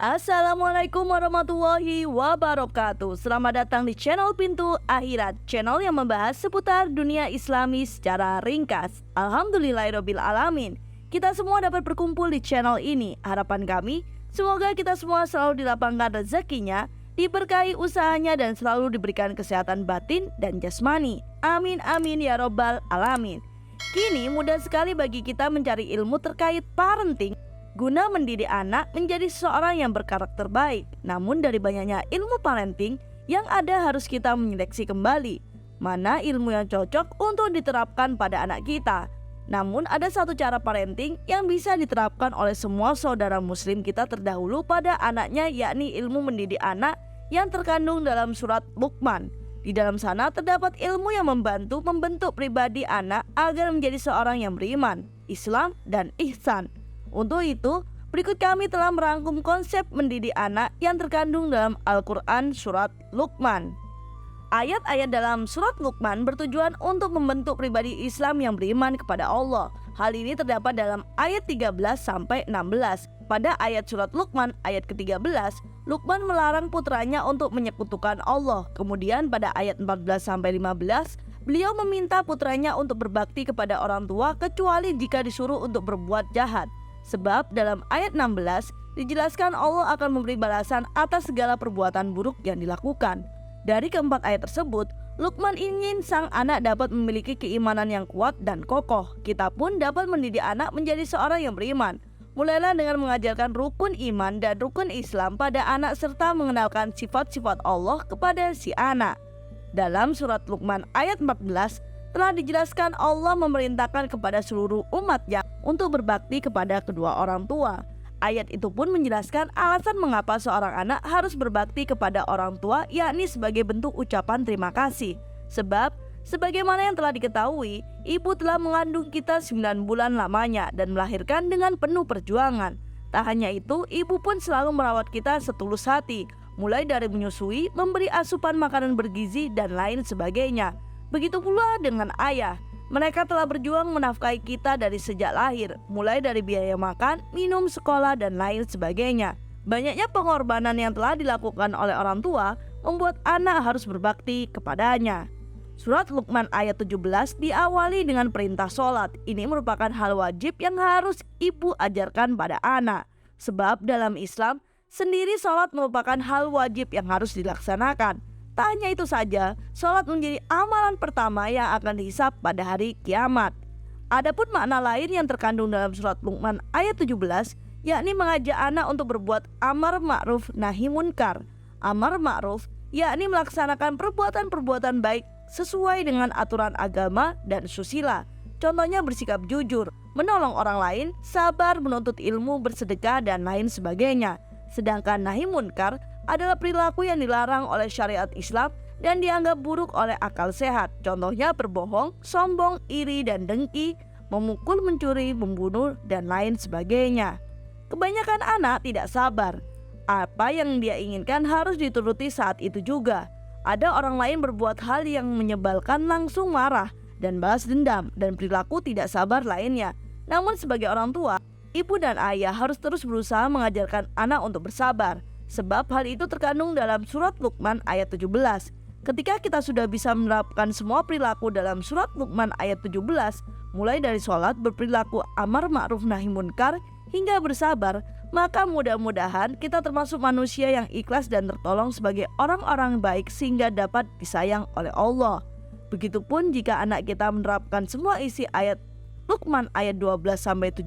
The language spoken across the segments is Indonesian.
Assalamualaikum warahmatullahi wabarakatuh. Selamat datang di channel Pintu Akhirat, channel yang membahas seputar dunia Islami secara ringkas. Alhamdulillahirabbil alamin. Kita semua dapat berkumpul di channel ini. Harapan kami, semoga kita semua selalu dilapangkan rezekinya, diberkahi usahanya, dan selalu diberikan kesehatan batin dan jasmani. Amin amin ya robbal alamin. Kini mudah sekali bagi kita mencari ilmu terkait parenting guna mendidik anak menjadi seseorang yang berkarakter baik. Namun dari banyaknya ilmu parenting yang ada, harus kita menyeleksi kembali mana ilmu yang cocok untuk diterapkan pada anak kita. Namun ada satu cara parenting yang bisa diterapkan oleh semua saudara muslim kita terdahulu pada anaknya, yakni ilmu mendidik anak yang terkandung dalam surat Luqman. Di dalam sana terdapat ilmu yang membantu membentuk pribadi anak agar menjadi seorang yang beriman, Islam, dan ihsan. Untuk itu, berikut kami telah merangkum konsep mendidik anak yang terkandung dalam Al-Quran surat Luqman. Ayat-ayat dalam surat Luqman bertujuan untuk membentuk pribadi Islam yang beriman kepada Allah. Hal ini terdapat dalam ayat 13-16. Pada ayat surat Luqman ayat ke-13, Luqman melarang putranya untuk menyekutukan Allah. Kemudian pada ayat 14-15, beliau meminta putranya untuk berbakti kepada orang tua kecuali jika disuruh untuk berbuat jahat. Sebab dalam ayat 16 dijelaskan Allah akan memberi balasan atas segala perbuatan buruk yang dilakukan. Dari keempat ayat tersebut, Luqman ingin sang anak dapat memiliki keimanan yang kuat dan kokoh. Kita pun dapat mendidik anak menjadi seorang yang beriman. Mulailah dengan mengajarkan rukun iman dan rukun Islam pada anak serta mengenalkan sifat-sifat Allah kepada si anak. Dalam surat Luqman ayat 14 telah dijelaskan Allah memerintahkan kepada seluruh umatnya untuk berbakti kepada kedua orang tua. Ayat itu pun menjelaskan alasan mengapa seorang anak harus berbakti kepada orang tua, yakni sebagai bentuk ucapan terima kasih. Sebab, sebagaimana yang telah diketahui, ibu telah mengandung kita 9 bulan lamanya dan melahirkan dengan penuh perjuangan. Tak hanya itu, ibu pun selalu merawat kita setulus hati, mulai dari menyusui, memberi asupan makanan bergizi, dan lain sebagainya. Begitu pula dengan ayah. Mereka telah berjuang menafkahi kita dari sejak lahir, mulai dari biaya makan, minum, sekolah, dan lain sebagainya. Banyaknya pengorbanan yang telah dilakukan oleh orang tua membuat anak harus berbakti kepadanya. Surat Luqman ayat 17 diawali dengan perintah sholat. Ini merupakan hal wajib yang harus ibu ajarkan pada anak. Sebab dalam Islam sendiri sholat merupakan hal wajib yang harus dilaksanakan. Tak hanya itu saja, sholat menjadi amalan pertama yang akan dihisab pada hari kiamat. Adapun makna lain yang terkandung dalam surat Luqman ayat 17, yakni mengajak anak untuk berbuat amar ma'ruf nahi munkar. Amar ma'ruf yakni melaksanakan perbuatan-perbuatan baik sesuai dengan aturan agama dan susila. Contohnya bersikap jujur, menolong orang lain, sabar, menuntut ilmu, bersedekah, dan lain sebagainya. Sedangkan nahi munkar adalah perilaku yang dilarang oleh syariat Islam dan dianggap buruk oleh akal sehat. Contohnya berbohong, sombong, iri, dan dengki, memukul, mencuri, membunuh, dan lain sebagainya. Kebanyakan anak tidak sabar. Apa yang dia inginkan harus dituruti saat itu juga. Ada orang lain berbuat hal yang menyebalkan, langsung marah dan balas dendam, dan perilaku tidak sabar lainnya. Namun sebagai orang tua, ibu dan ayah harus terus berusaha mengajarkan anak untuk bersabar. Sebab hal itu terkandung dalam surat Luqman ayat 17. Ketika kita sudah bisa menerapkan semua perilaku dalam surat Luqman ayat 17, mulai dari sholat, berperilaku amar ma'ruf nahi munkar, hingga bersabar, maka mudah-mudahan kita termasuk manusia yang ikhlas dan tertolong sebagai orang-orang baik sehingga dapat disayang oleh Allah. Begitupun jika anak kita menerapkan semua isi ayat Luqman ayat 12-17,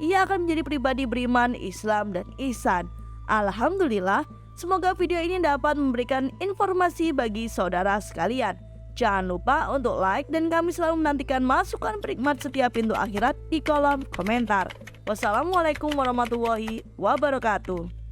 ia akan menjadi pribadi beriman, Islam, dan ihsan. Alhamdulillah, semoga video ini dapat memberikan informasi bagi saudara sekalian. Jangan lupa untuk like, dan kami selalu menantikan masukan perikmat setiap pintu akhirat di kolom komentar. Wassalamualaikum warahmatullahi wabarakatuh.